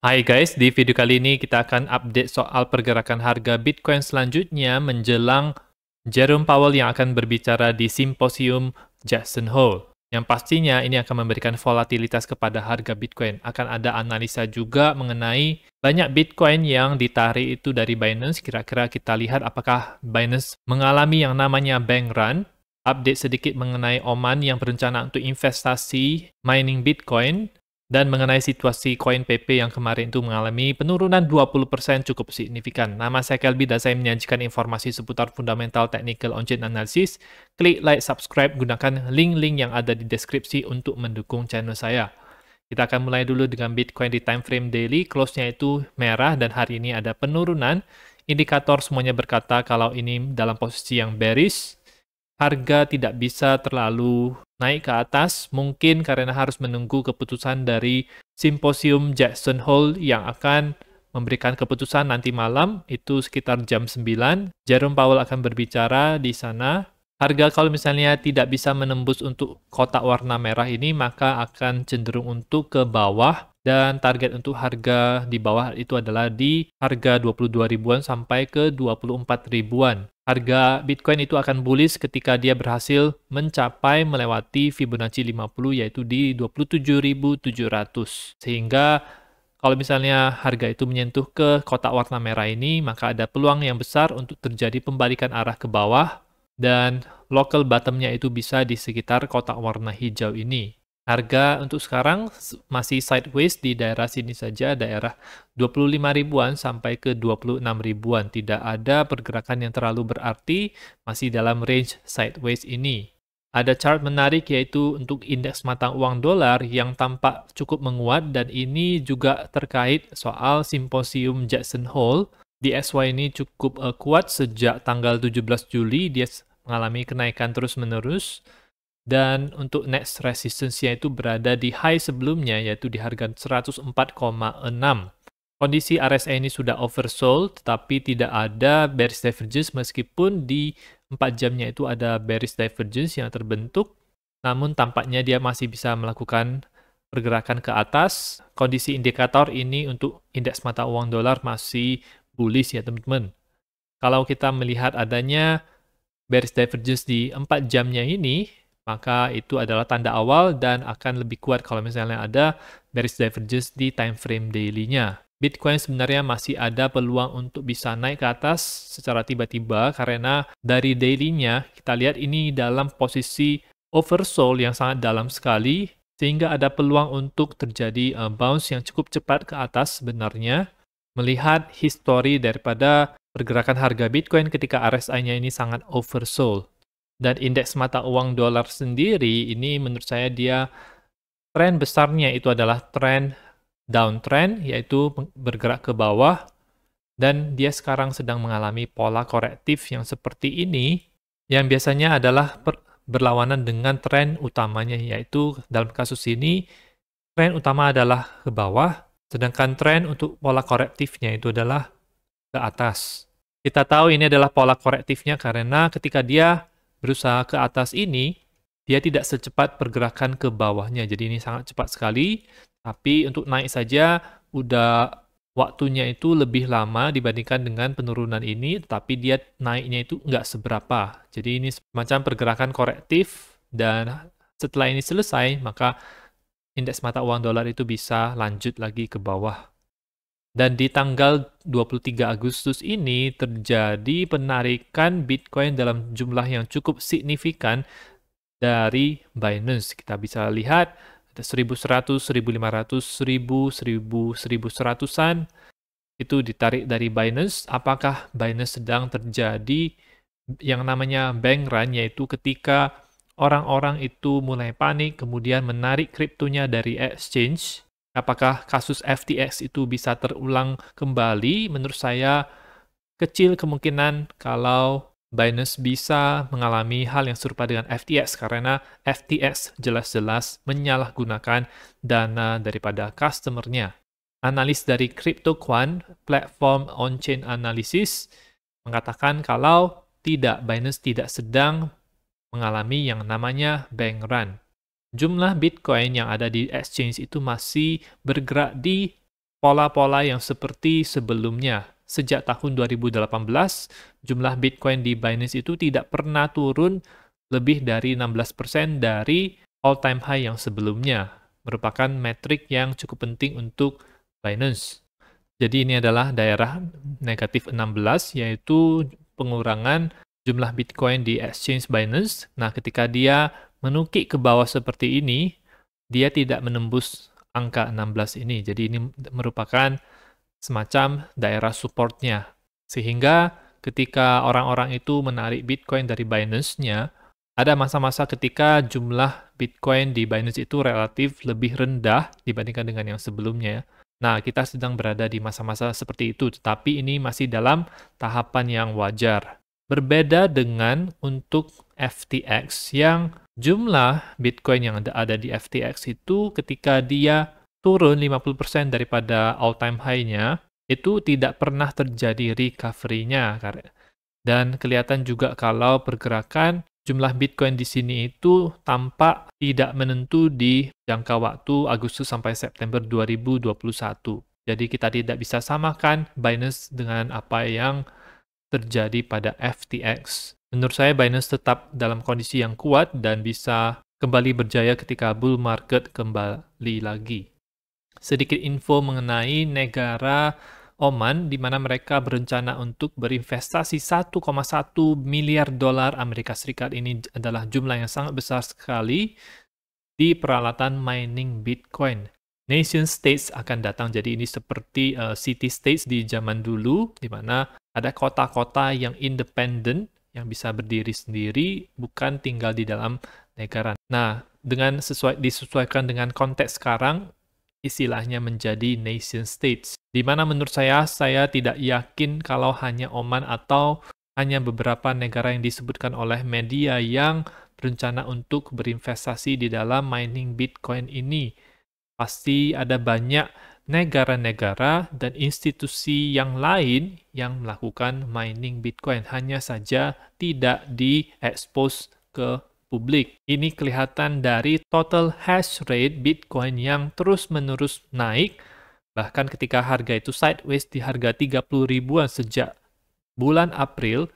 Hai guys, di video kali ini kita akan update soal pergerakan harga Bitcoin selanjutnya menjelang Jerome Powell yang akan berbicara di simposium Jackson Hole. Yang pastinya ini akan memberikan volatilitas kepada harga Bitcoin. Akan ada analisa juga mengenai banyak Bitcoin yang ditarik itu dari Binance. Kira-kira kita lihat apakah Binance mengalami yang namanya bank run. Update sedikit mengenai Oman yang berencana untuk investasi mining Bitcoin. Dan mengenai situasi koin PP yang kemarin itu mengalami penurunan 20% cukup signifikan. Nama saya Kelby dan saya menyajikan informasi seputar fundamental technical on-chain analysis. Klik like, subscribe, gunakan link-link yang ada di deskripsi untuk mendukung channel saya. Kita akan mulai dulu dengan Bitcoin di time frame daily. Close-nya itu merah dan hari ini ada penurunan. Indikator semuanya berkata kalau ini dalam posisi yang bearish. Harga tidak bisa terlalu naik ke atas, mungkin karena harus menunggu keputusan dari simposium Jackson Hole yang akan memberikan keputusan nanti malam, itu sekitar jam 9. Jerome Powell akan berbicara di sana. Harga kalau misalnya tidak bisa menembus untuk kotak warna merah ini, maka akan cenderung untuk ke bawah. Dan target untuk harga di bawah itu adalah di harga 22 ribuan sampai ke 24 ribuan. Harga Bitcoin itu akan bullish ketika dia berhasil mencapai melewati Fibonacci 50 yaitu di 27.700. Sehingga kalau misalnya harga itu menyentuh ke kotak warna merah ini, maka ada peluang yang besar untuk terjadi pembalikan arah ke bawah dan local bottom-nya itu bisa di sekitar kotak warna hijau ini. Harga untuk sekarang masih sideways di daerah sini saja, daerah 25 ribuan sampai ke 26 ribuan. Tidak ada pergerakan yang terlalu berarti, masih dalam range sideways ini. Ada chart menarik yaitu untuk indeks mata uang dolar yang tampak cukup menguat dan ini juga terkait soal simposium Jackson Hole. DXY ini cukup kuat sejak tanggal 17 Juli, dia mengalami kenaikan terus-menerus. Dan untuk next resistance-nya itu berada di high sebelumnya, yaitu di harga 104,6. Kondisi RSI ini sudah oversold, tetapi tidak ada bearish divergence meskipun di 4 jamnya itu ada bearish divergence yang terbentuk. Namun tampaknya dia masih bisa melakukan pergerakan ke atas. Kondisi indikator ini untuk indeks mata uang dolar masih bullish ya teman-teman. Kalau kita melihat adanya bearish divergence di 4 jamnya ini, maka itu adalah tanda awal dan akan lebih kuat kalau misalnya ada bearish divergence di time frame daily-nya. Bitcoin sebenarnya masih ada peluang untuk bisa naik ke atas secara tiba-tiba karena dari daily-nya kita lihat ini dalam posisi oversold yang sangat dalam sekali sehingga ada peluang untuk terjadi bounce yang cukup cepat ke atas sebenarnya. Melihat histori daripada pergerakan harga Bitcoin ketika RSI-nya ini sangat oversold. Dan indeks mata uang dolar sendiri ini menurut saya dia tren besarnya itu adalah tren downtrend yaitu bergerak ke bawah dan dia sekarang sedang mengalami pola korektif yang seperti ini yang biasanya adalah berlawanan dengan tren utamanya yaitu dalam kasus ini tren utama adalah ke bawah sedangkan tren untuk pola korektifnya itu adalah ke atas. Kita tahu ini adalah pola korektifnya karena ketika dia berusaha ke atas ini, dia tidak secepat pergerakan ke bawahnya. Jadi ini sangat cepat sekali, tapi untuk naik saja udah waktunya itu lebih lama dibandingkan dengan penurunan ini, tetapi dia naiknya itu nggak seberapa. Jadi ini semacam pergerakan korektif, dan setelah ini selesai, maka indeks mata uang dolar itu bisa lanjut lagi ke bawah. Dan di tanggal 23 Agustus ini terjadi penarikan Bitcoin dalam jumlah yang cukup signifikan dari Binance. Kita bisa lihat ada 1100, 1500, 1000, 1000, 1100-an itu ditarik dari Binance. Apakah Binance sedang terjadi yang namanya bank run, yaitu ketika orang-orang itu mulai panik kemudian menarik kriptonya dari exchange? Apakah kasus FTX itu bisa terulang kembali? Menurut saya kecil kemungkinan kalau Binance bisa mengalami hal yang serupa dengan FTX karena FTX jelas-jelas menyalahgunakan dana daripada customer-nya. Analis dari CryptoQuant, platform on-chain analysis, mengatakan kalau Binance tidak sedang mengalami yang namanya bank run. Jumlah Bitcoin yang ada di exchange itu masih bergerak di pola-pola yang seperti sebelumnya. Sejak tahun 2018, jumlah Bitcoin di Binance itu tidak pernah turun lebih dari 16% dari all-time high yang sebelumnya, merupakan metrik yang cukup penting untuk Binance. Jadi ini adalah daerah negatif 16, yaitu pengurangan jumlah Bitcoin di exchange Binance. Nah, ketika dia menukik ke bawah seperti ini, dia tidak menembus angka 16 ini. Jadi ini merupakan semacam daerah supportnya. Sehingga ketika orang-orang itu menarik Bitcoin dari Binance-nya, ada masa-masa ketika jumlah Bitcoin di Binance itu relatif lebih rendah dibandingkan dengan yang sebelumnya. Nah, kita sedang berada di masa-masa seperti itu, tetapi ini masih dalam tahapan yang wajar. Berbeda dengan untuk FTX yang jumlah Bitcoin yang ada di FTX itu ketika dia turun 50% daripada all-time high-nya, itu tidak pernah terjadi recovery-nya. Dan kelihatan juga kalau pergerakan jumlah Bitcoin di sini itu tampak tidak menentu di jangka waktu Agustus sampai September 2021. Jadi kita tidak bisa samakan Binance dengan apa yang terjadi pada FTX. Menurut saya Binance tetap dalam kondisi yang kuat dan bisa kembali berjaya ketika bull market kembali lagi. Sedikit info mengenai negara Oman, di mana mereka berencana untuk berinvestasi 1,1 miliar dolar Amerika Serikat. Ini adalah jumlah yang sangat besar sekali di peralatan mining Bitcoin. Nation states akan datang, jadi ini seperti city states di zaman dulu, di mana ada kota-kota yang independen, yang bisa berdiri sendiri, bukan tinggal di dalam negara. Nah, dengan disesuaikan dengan konteks sekarang, istilahnya menjadi nation states. Di mana menurut saya tidak yakin kalau hanya Oman atau hanya beberapa negara yang disebutkan oleh media yang berencana untuk berinvestasi di dalam mining Bitcoin ini. Pasti ada banyak negara-negara dan institusi yang lain yang melakukan mining Bitcoin, hanya saja tidak diekspos ke publik. Ini kelihatan dari total hash rate Bitcoin yang terus-menerus naik, bahkan ketika harga itu sideways di harga 30 ribuan sejak bulan April,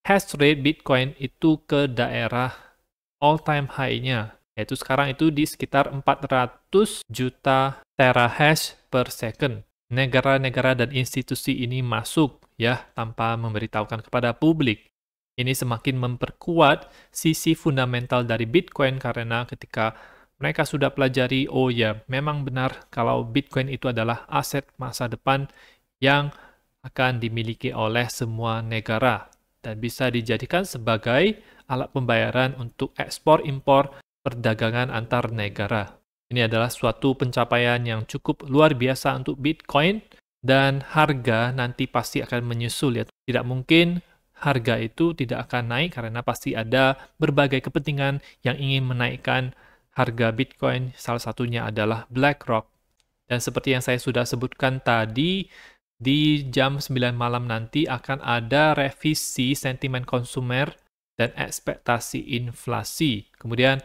hash rate Bitcoin itu ke daerah all-time high-nya, yaitu sekarang itu di sekitar 400 juta terahash per second. Negara-negara dan institusi ini masuk ya tanpa memberitahukan kepada publik. Ini semakin memperkuat sisi fundamental dari Bitcoin karena ketika mereka sudah pelajari, oh ya, memang benar kalau Bitcoin itu adalah aset masa depan yang akan dimiliki oleh semua negara dan bisa dijadikan sebagai alat pembayaran untuk ekspor-impor perdagangan antar negara. Ini adalah suatu pencapaian yang cukup luar biasa untuk Bitcoin dan harga nanti pasti akan menyusul ya. Tidak mungkin harga itu tidak akan naik karena pasti ada berbagai kepentingan yang ingin menaikkan harga Bitcoin. Salah satunya adalah BlackRock. Dan seperti yang saya sudah sebutkan tadi, di jam 9 malam nanti akan ada revisi sentimen konsumer dan ekspektasi inflasi. Kemudian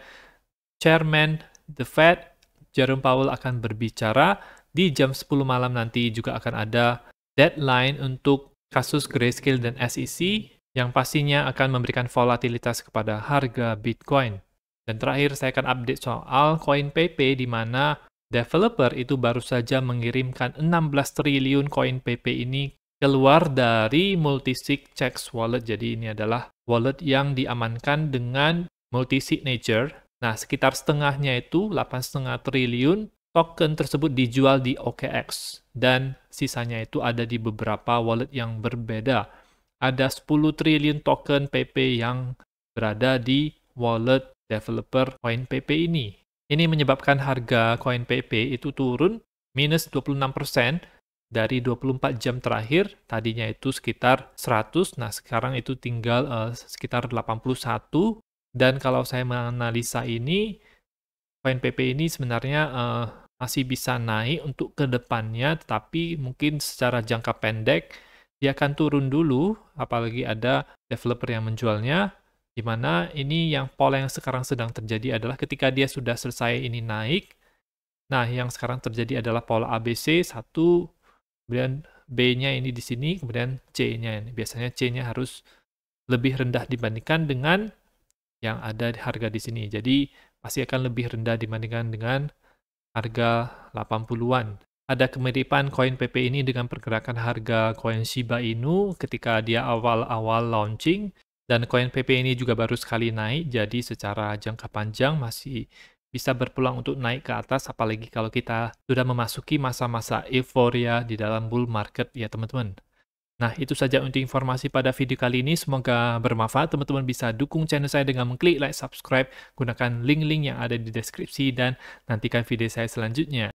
Chairman The Fed, Jerome Powell akan berbicara. Di jam 10 malam nanti juga akan ada deadline untuk kasus Grayscale dan SEC yang pastinya akan memberikan volatilitas kepada harga Bitcoin. Dan terakhir saya akan update soal CoinPP di mana developer itu baru saja mengirimkan 16 triliun CoinPP ini keluar dari multisig checks wallet. Jadi ini adalah wallet yang diamankan dengan multi-signature. Nah, sekitar setengahnya itu 8,5 triliun token tersebut dijual di OKX dan sisanya itu ada di beberapa wallet yang berbeda. Ada 10 triliun token PP yang berada di wallet developer CoinPP ini. Ini menyebabkan harga CoinPP itu turun minus 26% dari 24 jam terakhir. Tadinya itu sekitar 100, nah sekarang itu tinggal sekitar 81. Dan kalau saya menganalisa ini, CoinPP ini sebenarnya masih bisa naik untuk ke depannya, tetapi mungkin secara jangka pendek dia akan turun dulu, apalagi ada developer yang menjualnya, di mana ini yang pola yang sekarang sedang terjadi adalah ketika dia sudah selesai ini naik, Nah, yang sekarang terjadi adalah pola ABC, satu, kemudian B-nya ini di sini, kemudian C-nya ini. Biasanya C-nya harus lebih rendah dibandingkan dengan yang ada di harga di sini. Jadi, pasti akan lebih rendah dibandingkan dengan harga 80-an. Ada kemiripan koin PP ini dengan pergerakan harga koin Shiba Inu ketika dia awal-awal launching, dan koin PP ini juga baru sekali naik, jadi secara jangka panjang masih bisa berpeluang untuk naik ke atas, apalagi kalau kita sudah memasuki masa-masa euforia di dalam bull market ya teman-teman. Nah, itu saja untuk informasi pada video kali ini. Semoga bermanfaat. Teman-teman bisa dukung channel saya dengan mengklik like, subscribe, gunakan link-link yang ada di deskripsi, dan nantikan video saya selanjutnya.